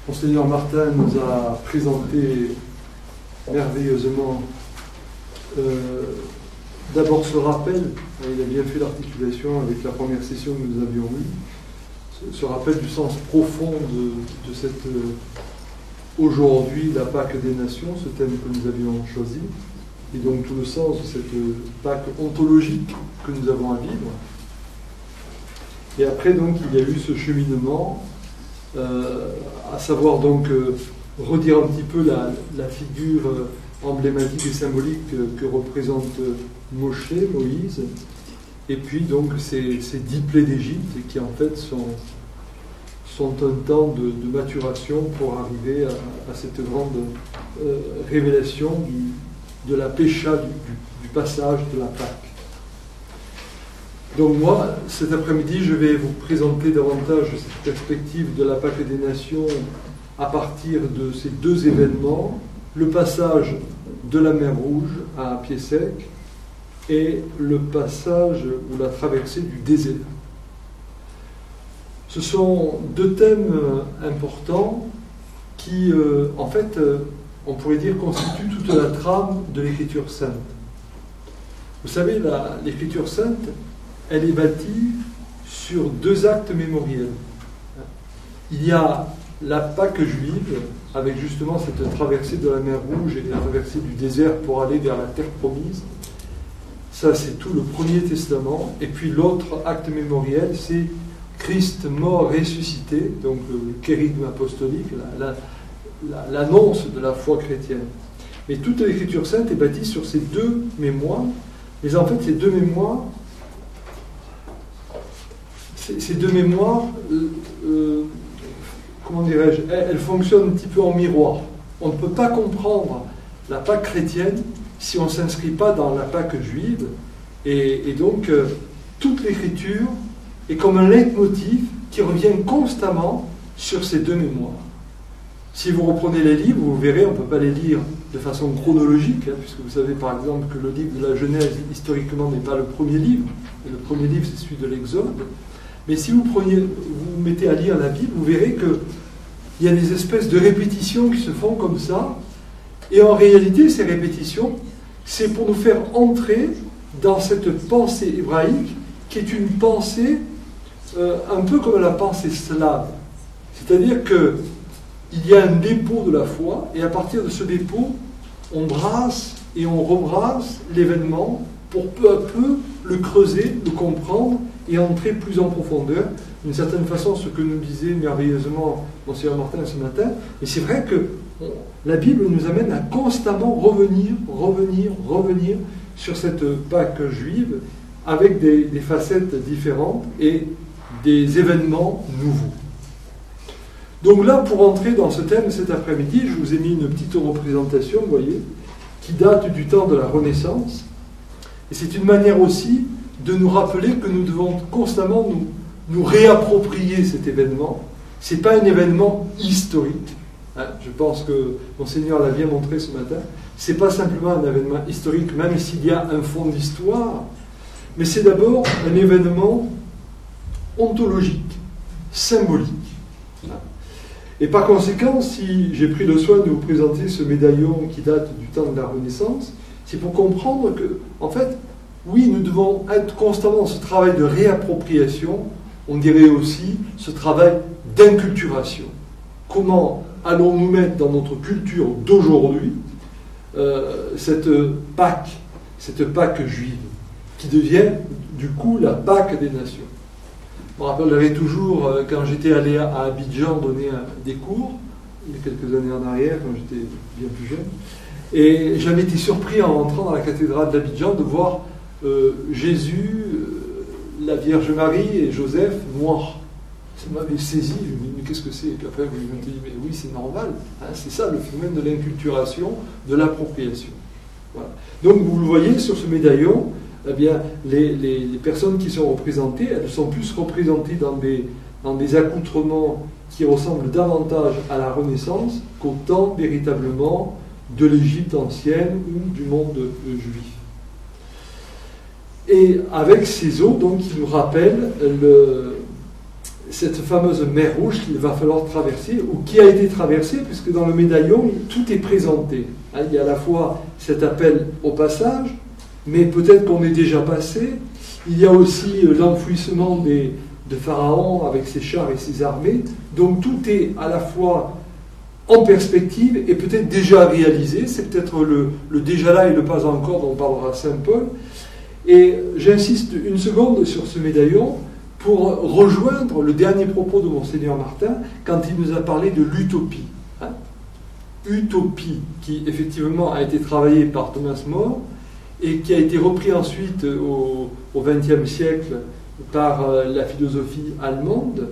Monseigneur Martin nous a présenté merveilleusement d'abord ce rappel. Il a bien fait l'articulation avec la première session que nous avions eue, ce rappel du sens profond de cette aujourd'hui la Pâque des Nations, ce thème que nous avions choisi, et donc tout le sens de cette Pâque ontologique que nous avons à vivre. Et après donc il y a eu ce cheminement, à savoir donc redire un petit peu la figure emblématique et symbolique que représente Moïse, et puis donc ces 10 plaies d'Égypte qui en fait sont un temps de maturation pour arriver à cette grande révélation de la pécha, du passage de la Pâque. Donc moi, cet après-midi, je vais vous présenter davantage cette perspective de la Pâque des Nations à partir de ces deux événements, le passage de la mer Rouge à pied sec et le passage ou la traversée du désert. Ce sont deux thèmes importants qui, en fait, on pourrait dire, constituent toute la trame de l'Écriture sainte. Vous savez, l'Écriture sainte, elle est bâtie sur deux actes mémoriels. Il y a la Pâque juive, avec justement cette traversée de la mer Rouge et la traversée du désert pour aller vers la terre promise. Ça, c'est tout le Premier Testament. Et puis l'autre acte mémoriel, c'est Christ mort ressuscité, donc le kérigme apostolique, l'annonce de la foi chrétienne. Mais toute l'Écriture sainte est bâtie sur ces deux mémoires. Mais en fait, ces deux mémoires, comment dirais-je, elles fonctionnent un petit peu en miroir. On ne peut pas comprendre la Pâque chrétienne si on ne s'inscrit pas dans la Pâque juive. Et donc, toute l'Écriture est comme un leitmotiv qui revient constamment sur ces deux mémoires. Si vous reprenez les livres, vous verrez, on ne peut pas les lire de façon chronologique, puisque vous savez par exemple que le livre de la Genèse, historiquement, n'est pas le premier livre. Et le premier livre, c'est celui de l'Exode. Mais si vous mettez à lire la Bible, vous verrez qu'il y a des espèces de répétitions qui se font comme ça. Et en réalité, ces répétitions, c'est pour nous faire entrer dans cette pensée hébraïque qui est une pensée un peu comme la pensée slave. C'est-à-dire qu'il y a un dépôt de la foi, et à partir de ce dépôt, on brasse et on rebrasse l'événement pour peu à peu le creuser, le comprendre et entrer plus en profondeur. D'une certaine façon, ce que nous disait merveilleusement Monseigneur Martin ce matin, et c'est vrai que la Bible nous amène à constamment revenir sur cette Pâque juive avec des facettes différentes et des événements nouveaux. Donc là, pour entrer dans ce thème cet après-midi, je vous ai mis une petite représentation, vous voyez, qui date du temps de la Renaissance. Et c'est une manière aussi de nous rappeler que nous devons constamment nous réapproprier cet événement. Ce n'est pas un événement historique. Je pense que Monseigneur l'a bien montré ce matin. Ce n'est pas simplement un événement historique, même s'il y a un fond d'histoire, mais c'est d'abord un événement ontologique, symbolique. Et par conséquent, si j'ai pris le soin de vous présenter ce médaillon qui date du temps de la Renaissance, c'est pour comprendre que, en fait, oui, nous devons être constamment dans ce travail de réappropriation, on dirait aussi ce travail d'inculturation. Comment allons-nous mettre dans notre culture d'aujourd'hui cette Pâque juive, qui devient du coup la Pâque des Nations. Je me rappellerai toujours quand j'étais allé à Abidjan donner des cours, il y a quelques années en arrière, quand j'étais bien plus jeune, et j'avais été surpris en rentrant dans la cathédrale d'Abidjan de voir Jésus, la Vierge Marie et Joseph noirs. Ça m'avait saisi, je me dis, mais qu'est-ce que c'est? Et puis après, je me suis dit, mais oui, c'est normal. C'est ça le phénomène de l'inculturation, de l'appropriation. Voilà. Donc, vous le voyez sur ce médaillon, eh bien, les personnes qui sont représentées, elles sont plus représentées dans des accoutrements qui ressemblent davantage à la Renaissance qu'au temps véritablement de l'Égypte ancienne ou du monde juif. Et avec ces eaux, donc, qui nous rappellent cette fameuse mer Rouge qu'il va falloir traverser, ou qui a été traversée, puisque dans le médaillon, tout est présenté. Hein, il y a à la fois cet appel au passage, mais peut-être qu'on est déjà passé. Il y a aussi l'enfouissement de Pharaon avec ses chars et ses armées. Donc tout est à la fois en perspective et peut-être déjà réalisé. C'est peut-être le déjà là et le pas encore dont parlera saint Paul. Et j'insiste une seconde sur ce médaillon pour rejoindre le dernier propos de Monseigneur Martin quand il nous a parlé de l'utopie. Hein, utopie qui effectivement a été travaillée par Thomas More et qui a été repris ensuite au XXe siècle par la philosophie allemande.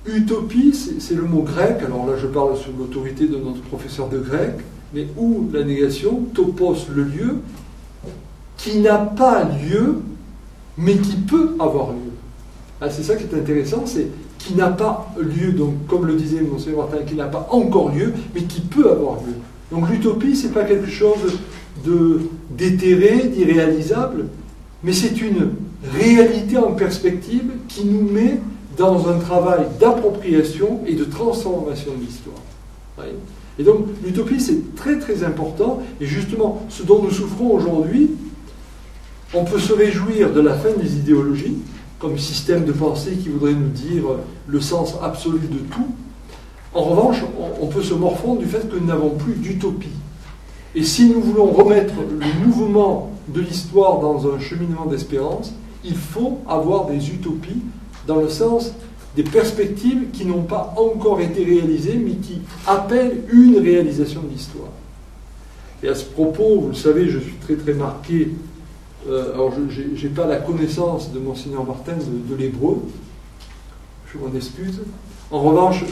Utopie, c'est le mot grec, alors là je parle sous l'autorité de notre professeur de grec, mais où la négation, topos, le lieu, qui n'a pas lieu, mais qui peut avoir lieu. Ah, c'est ça qui est intéressant, c'est qui n'a pas lieu, donc comme le disait Monseigneur Martin, qui n'a pas encore lieu, mais qui peut avoir lieu. Donc l'utopie, c'est pas quelque chose d'éthéré, d'irréalisable, mais c'est une réalité en perspective qui nous met dans un travail d'appropriation et de transformation de l'histoire. Oui. Et donc l'utopie, c'est très très important, et justement, ce dont nous souffrons aujourd'hui, on peut se réjouir de la fin des idéologies, comme système de pensée qui voudrait nous dire le sens absolu de tout. En revanche, on peut se morfondre du fait que nous n'avons plus d'utopie. Et si nous voulons remettre le mouvement de l'histoire dans un cheminement d'espérance, il faut avoir des utopies dans le sens des perspectives qui n'ont pas encore été réalisées, mais qui appellent une réalisation de l'histoire. Et à ce propos, vous le savez, je suis très très marqué. Alors, je n'ai pas la connaissance de Monseigneur Martin de l'hébreu, je m'en excuse. En revanche,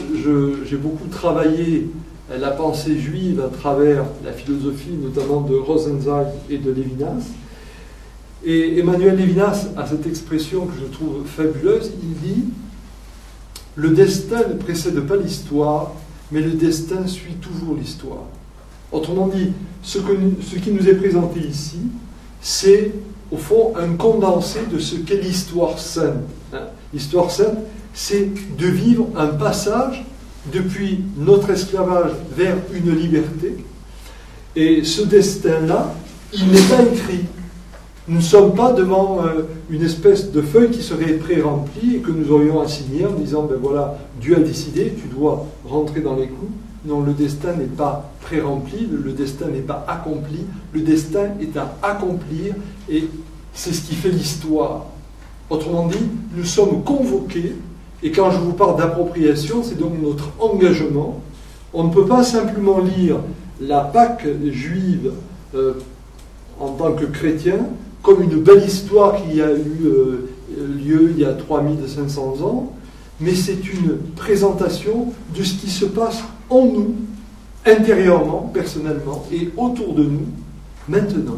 j'ai beaucoup travaillé la pensée juive à travers la philosophie, notamment de Rosenzweig et de Lévinas. Et Emmanuel Lévinas a cette expression que je trouve fabuleuse, il dit « Le destin ne précède pas l'histoire, mais le destin suit toujours l'histoire. » Autrement dit, ce qui nous est présenté ici, c'est au fond un condensé de ce qu'est l'histoire sainte. L'histoire sainte, c'est de vivre un passage depuis notre esclavage vers une liberté. Et ce destin-là, il n'est pas écrit. Nous ne sommes pas devant une espèce de feuille qui serait pré-remplie et que nous aurions à signer en disant, ben voilà, Dieu a décidé, tu dois rentrer dans les clous. Non, le destin n'est pas pré-rempli, le destin n'est pas accompli, le destin est à accomplir et c'est ce qui fait l'histoire. Autrement dit, nous sommes convoqués, et quand je vous parle d'appropriation, c'est donc notre engagement. On ne peut pas simplement lire la Pâque juive en tant que chrétien comme une belle histoire qui a eu lieu il y a 3500 ans, mais c'est une présentation de ce qui se passe en nous, intérieurement, personnellement, et autour de nous, maintenant.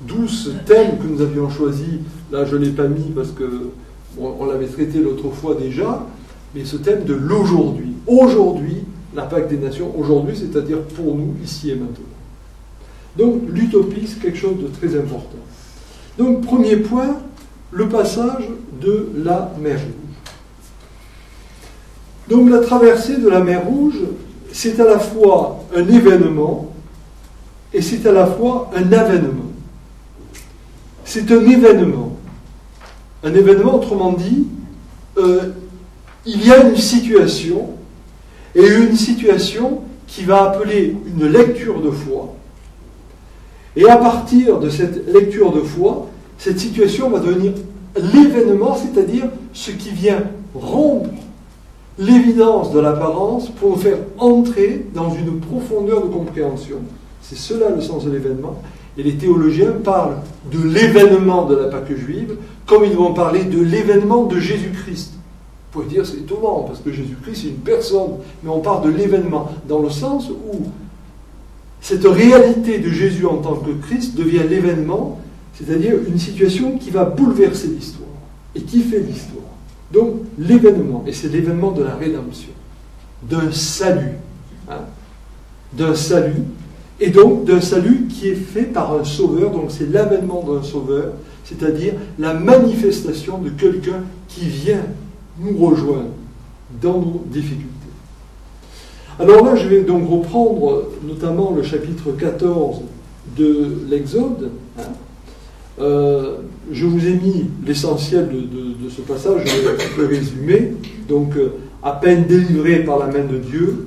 D'où ce thème que nous avions choisi, là je ne l'ai pas mis parce que on l'avait traité l'autre fois déjà, mais ce thème de l'aujourd'hui. Aujourd'hui, la Pâque des Nations, aujourd'hui, c'est-à-dire pour nous, ici et maintenant. Donc l'utopie, c'est quelque chose de très important. Donc premier point, le passage de la mer Rouge. Donc la traversée de la mer Rouge, c'est à la fois un événement et c'est à la fois un avènement. C'est un événement. Un événement, autrement dit, il y a une situation, et une situation qui va appeler une lecture de foi. Et à partir de cette lecture de foi, cette situation va devenir l'événement, c'est-à-dire ce qui vient rompre l'évidence de l'apparence pour nous faire entrer dans une profondeur de compréhension. C'est cela le sens de l'événement. Et les théologiens parlent de l'événement de la Pâque juive comme ils vont parler de l'événement de Jésus-Christ. Vous pouvez dire c'est étonnant parce que Jésus-Christ c'est une personne, mais on parle de l'événement dans le sens où cette réalité de Jésus en tant que Christ devient l'événement, c'est-à-dire une situation qui va bouleverser l'histoire et qui fait l'histoire. Donc l'événement, et c'est l'événement de la rédemption, d'un salut, d'un salut et donc d'un salut qui est fait par un sauveur, donc c'est l'avènement d'un sauveur, c'est-à-dire la manifestation de quelqu'un qui vient nous rejoindre dans nos difficultés. Alors là, je vais donc reprendre notamment le chapitre 14 de l'Exode. Je vous ai mis l'essentiel de ce passage, je vais un petit peu résumer. Donc, à peine délivré par la main de Dieu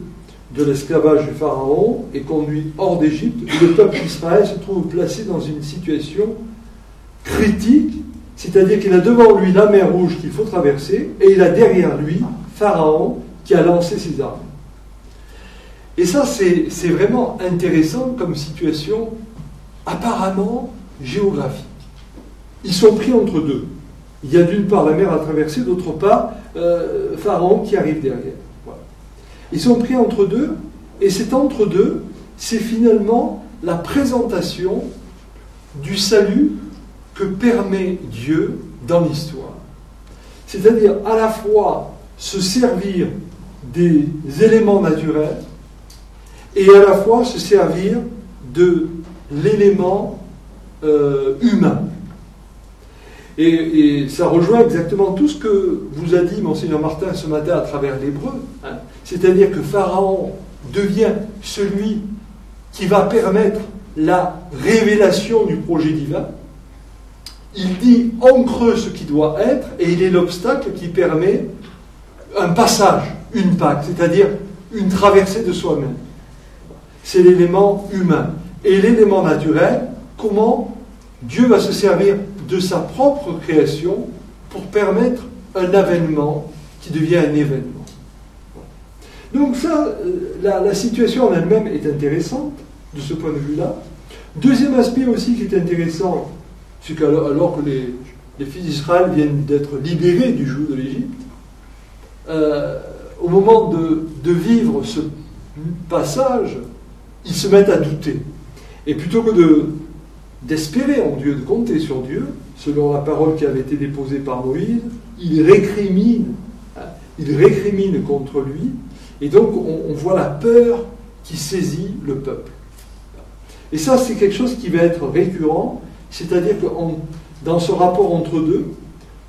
de l'esclavage du Pharaon et conduit hors d'Égypte, le peuple d'Israël se trouve placé dans une situation critique, c'est-à-dire qu'il a devant lui la mer Rouge qu'il faut traverser, et il a derrière lui Pharaon qui a lancé ses armes. Et ça, c'est vraiment intéressant comme situation apparemment géographique. Ils sont pris entre deux. Il y a d'une part la mer à traverser, d'autre part Pharaon qui arrive derrière. Voilà. Ils sont pris entre deux, et cet entre deux, c'est finalement la présentation du salut que permet Dieu dans l'histoire. C'est-à-dire à la fois se servir des éléments naturels et à la fois se servir de l'élément humain. Et ça rejoint exactement tout ce que vous a dit Monseigneur Martin ce matin à travers l'Hébreu. C'est-à-dire que Pharaon devient celui qui va permettre la révélation du projet divin. Il dit en creux ce qui doit être, et il est l'obstacle qui permet un passage, une Pâque, c'est-à-dire une traversée de soi-même. C'est l'élément humain. Et l'élément naturel, comment Dieu va se servir de sa propre création pour permettre un avènement qui devient un événement. Donc ça, la situation en elle-même est intéressante, de ce point de vue-là. Deuxième aspect aussi qui est intéressant, c'est qu'alors que les fils d'Israël viennent d'être libérés du joug de l'Égypte, au moment de vivre ce passage, ils se mettent à douter. Et plutôt que d'espérer en Dieu, de compter sur Dieu, selon la parole qui avait été déposée par Moïse, ils récriminent contre lui, et donc on voit la peur qui saisit le peuple. Et ça, c'est quelque chose qui va être récurrent, c'est-à-dire que dans ce rapport entre deux,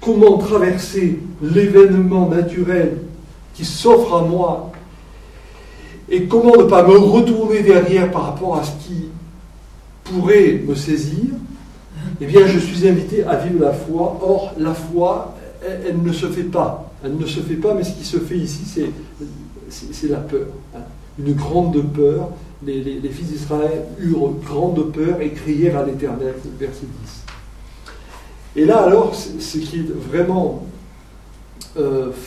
comment traverser l'événement naturel qui s'offre à moi, et comment ne pas me retourner derrière par rapport à ce qui pourrait me saisir, eh bien je suis invité à vivre la foi. Or, la foi, elle ne se fait pas. Elle ne se fait pas, mais ce qui se fait ici, c'est la peur. Une grande peur. Les fils d'Israël eurent grande peur et crièrent à l'Éternel, verset 10. Et là, alors, ce qui est vraiment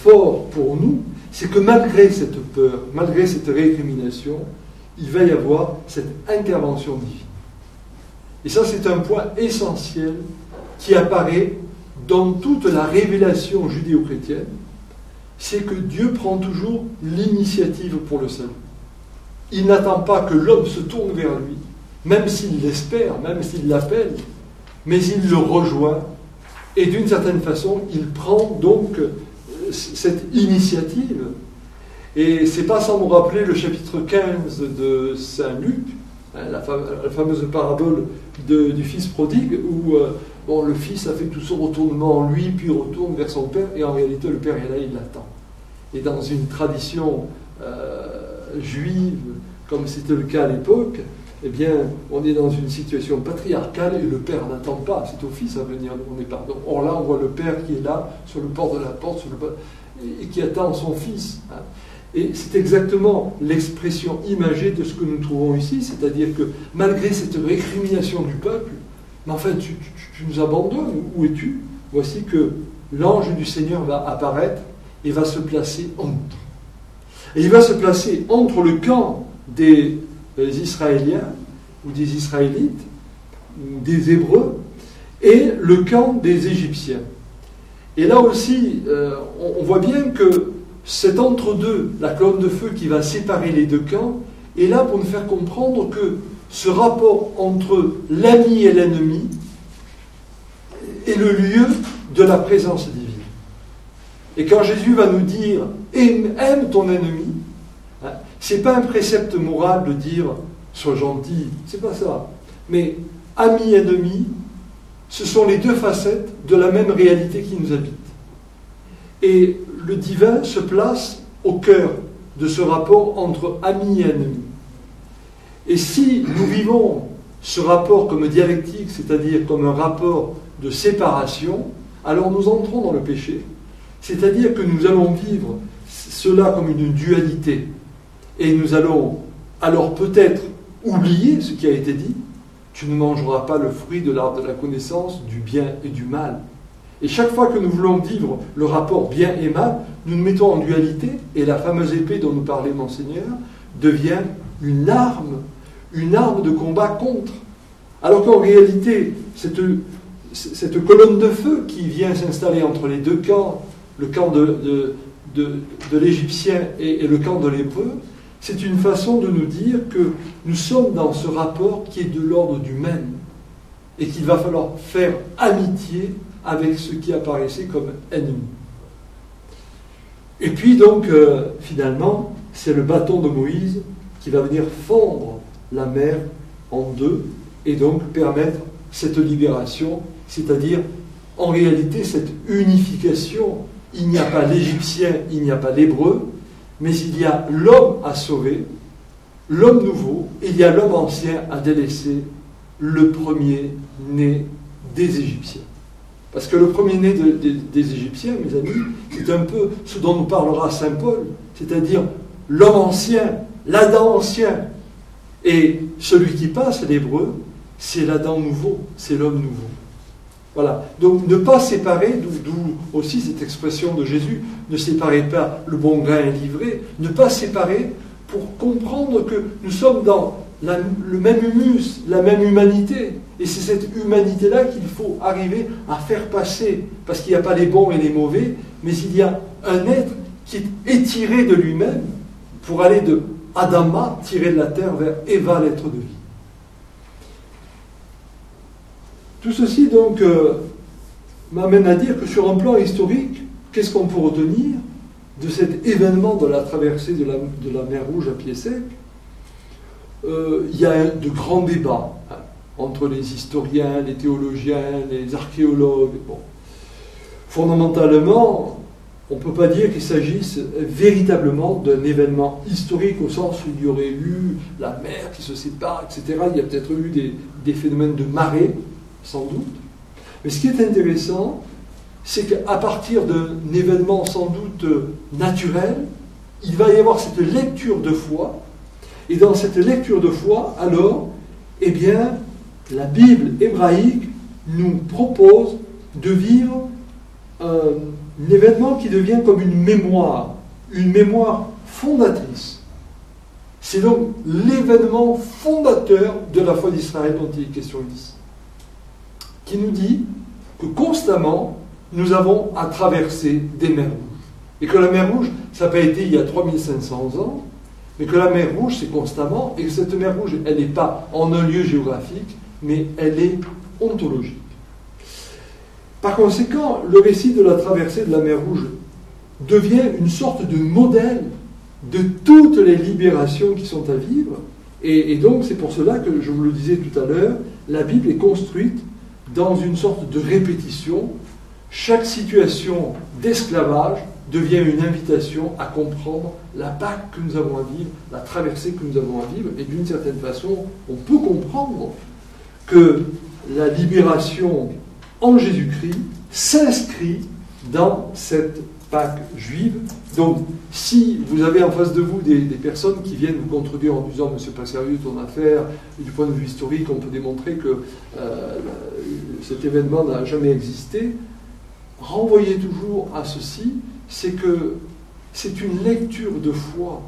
fort pour nous, c'est que malgré cette peur, malgré cette récrimination, il va y avoir cette intervention divine. Et ça, c'est un point essentiel qui apparaît dans toute la révélation judéo-chrétienne, c'est que Dieu prend toujours l'initiative pour le salut. Il n'attend pas que l'homme se tourne vers lui, même s'il l'espère, même s'il l'appelle, mais il le rejoint, et d'une certaine façon, il prend donc cette initiative. Et c'est pas sans me rappeler le chapitre 15 de Saint Luc, la fameuse parabole du fils prodigue, où le fils a fait tout son retournement en lui, puis retourne vers son père, et en réalité le père est là, il l'attend. Et dans une tradition juive, comme c'était le cas à l'époque, eh bien, on est dans une situation patriarcale et le père n'attend pas, c'est au fils à venir demander pardon. Or là, on voit le père qui est là, sur le bord de la porte, et qui attend son fils. Et c'est exactement l'expression imagée de ce que nous trouvons ici, c'est-à-dire que malgré cette récrimination du peuple, mais enfin, tu nous abandonnes, où es-tu? Voici que l'ange du Seigneur va apparaître et va se placer entre. Et il va se placer entre le camp des Israéliens, ou des Israélites, ou des Hébreux, et le camp des Égyptiens. Et là aussi, on voit bien que cet entre-deux, la colonne de feu qui va séparer les deux camps, est là pour nous faire comprendre que ce rapport entre l'ami et l'ennemi est le lieu de la présence divine. Et quand Jésus va nous dire « aime ton ennemi », ce n'est pas un précepte moral de dire « sois gentil, c'est pas ça. Mais ami, ennemi, ce sont les deux facettes de la même réalité qui nous habite. Et le divin se place au cœur de ce rapport entre ami et ennemi. Et si nous vivons ce rapport comme dialectique, c'est-à-dire comme un rapport de séparation, alors nous entrons dans le péché. C'est-à-dire que nous allons vivre cela comme une dualité. Et nous allons alors peut-être oublier ce qui a été dit. Tu ne mangeras pas le fruit de l'arbre de la connaissance du bien et du mal. Et chaque fois que nous voulons vivre le rapport bien et mal, nous nous mettons en dualité, et la fameuse épée dont nous parlait Monseigneur devient une arme de combat contre. Alors qu'en réalité, cette colonne de feu qui vient s'installer entre les deux camps, le camp de l'Égyptien et le camp de l'Hébreu, c'est une façon de nous dire que nous sommes dans ce rapport qui est de l'ordre du même, et qu'il va falloir faire amitié avec ce qui apparaissait comme ennemi. Et puis donc, finalement, c'est le bâton de Moïse qui va venir fendre la mer en deux, et donc permettre cette libération, c'est-à-dire, en réalité, cette unification. Il n'y a pas l'Égyptien, il n'y a pas l'Hébreu, mais il y a l'homme à sauver, l'homme nouveau, et il y a l'homme ancien à délaisser, le premier-né des Égyptiens. Parce que le premier-né des Égyptiens, mes amis, c'est un peu ce dont nous parlera saint Paul, c'est-à-dire l'homme ancien, l'Adam ancien. Et celui qui passe, l'Hébreu, c'est l'Adam nouveau, c'est l'homme nouveau. Voilà. Donc ne pas séparer, d'où aussi cette expression de Jésus, ne séparez pas le bon grain et l'ivraie, ne pas séparer pour comprendre que nous sommes dans le même humus, la même humanité. Et c'est cette humanité-là qu'il faut arriver à faire passer, parce qu'il n'y a pas les bons et les mauvais, mais il y a un être qui est étiré de lui-même pour aller de Adama, tiré de la terre, vers Eva, l'être de vie. Tout ceci, donc, m'amène à dire que sur un plan historique, qu'est-ce qu'on peut retenir de cet événement de la traversée de la mer Rouge à pied sec? Il y a de grands débats entre les historiens, les théologiens, les archéologues. Bon. Fondamentalement, on ne peut pas dire qu'il s'agisse véritablement d'un événement historique au sens où il y aurait eu la mer qui se sépare, etc. Il y a peut-être eu des phénomènes de marée, sans doute. Mais ce qui est intéressant, c'est qu'à partir d'un événement sans doute naturel, il va y avoir cette lecture de foi. Et dans cette lecture de foi, alors, eh bien, la Bible hébraïque nous propose de vivre un événement qui devient comme une mémoire fondatrice. C'est donc l'événement fondateur de la foi d'Israël dont il est question ici, qui nous dit que constamment, nous avons à traverser des mers rouges. Et que la mer Rouge, ça n'a pas été il y a 3500 ans, mais que la mer Rouge, c'est constamment, et que cette mer Rouge, elle n'est pas en un lieu géographique, mais elle est ontologique. Par conséquent, le récit de la traversée de la mer Rouge devient une sorte de modèle de toutes les libérations qui sont à vivre, et donc c'est pour cela que, je vous le disais tout à l'heure, la Bible est construite dans une sorte de répétition. Chaque situation d'esclavage devient une invitation à comprendre la Pâque que nous avons à vivre, la traversée que nous avons à vivre, et d'une certaine façon, on peut comprendre que la libération en Jésus-Christ s'inscrit dans cette Pâque juive. Donc, si vous avez en face de vous des personnes qui viennent vous contredire en disant « mais c'est pas sérieux ton affaire », et du point de vue historique, on peut démontrer que cet événement n'a jamais existé, renvoyez toujours à ceci, c'est que c'est une lecture de foi.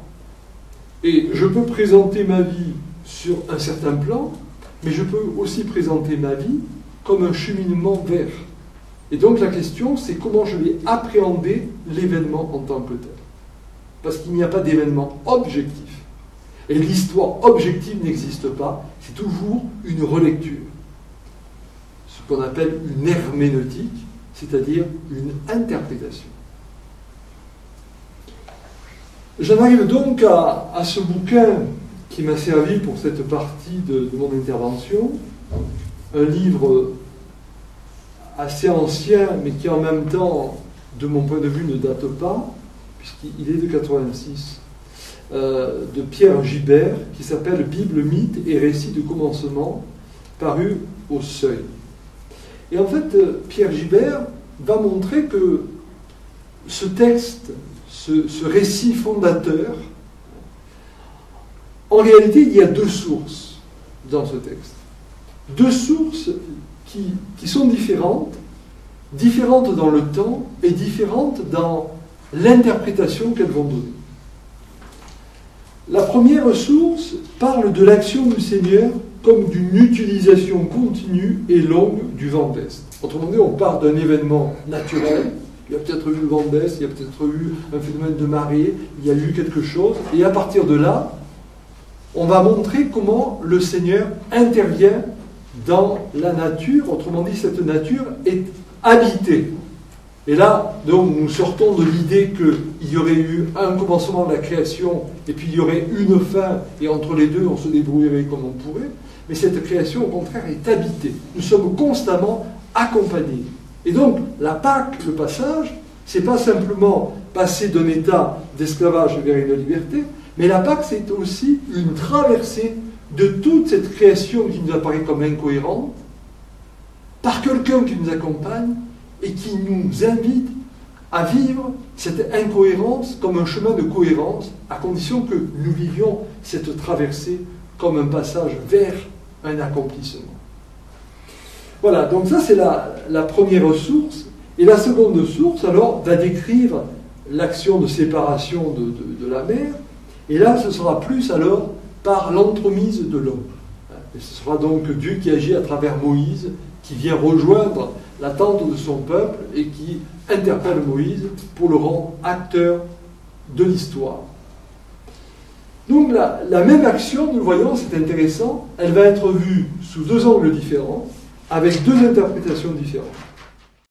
Et je peux présenter ma vie sur un certain plan, mais je peux aussi présenter ma vie comme un cheminement vers. Et donc la question, c'est comment je vais appréhender l'événement en tant que tel. Parce qu'il n'y a pas d'événement objectif. Et l'histoire objective n'existe pas, c'est toujours une relecture. Ce qu'on appelle une herméneutique, c'est-à-dire une interprétation. J'en arrive donc à ce bouquin qui m'a servi pour cette partie de mon intervention, un livre assez ancien, mais qui en même temps, de mon point de vue, ne date pas, puisqu'il est de 86, de Pierre Gibert, qui s'appelle Bible, mythe et récit de commencement, paru au Seuil. Et en fait, Pierre Gibert va montrer que ce texte, ce récit fondateur, en réalité, il y a deux sources dans ce texte. Deux sources qui sont différentes dans le temps et différentes dans l'interprétation qu'elles vont donner. La première source parle de l'action du Seigneur comme d'une utilisation continue et longue du vent d'Est. Autrement dit, on part d'un événement naturel, il y a peut-être eu le vent d'Est, il y a peut-être eu un phénomène de marée, il y a eu quelque chose, et à partir de là, on va montrer comment le Seigneur intervient dans la nature. Autrement dit, cette nature est habitée. Et là, donc, nous sortons de l'idée qu'il y aurait eu un commencement de la création, et puis il y aurait une fin, et entre les deux, on se débrouillerait comme on pourrait. Mais cette création, au contraire, est habitée. Nous sommes constamment accompagnés. Et donc, la Pâque, le passage, c'est pas simplement passer d'un état d'esclavage vers une liberté, mais la Pâque, c'est aussi une traversée de toute cette création qui nous apparaît comme incohérente, par quelqu'un qui nous accompagne et qui nous invite à vivre cette incohérence comme un chemin de cohérence, à condition que nous vivions cette traversée comme un passage vers un accomplissement. Voilà, donc ça c'est la première source. Et la seconde source, alors, va décrire l'action de séparation de la mer. Et là, ce sera plus alors par l'entremise de l'homme. Et ce sera donc Dieu qui agit à travers Moïse, qui vient rejoindre l'attente de son peuple et qui interpelle Moïse pour le rendre acteur de l'histoire. Donc la même action, nous le voyons, c'est intéressant, elle va être vue sous deux angles différents, avec deux interprétations différentes.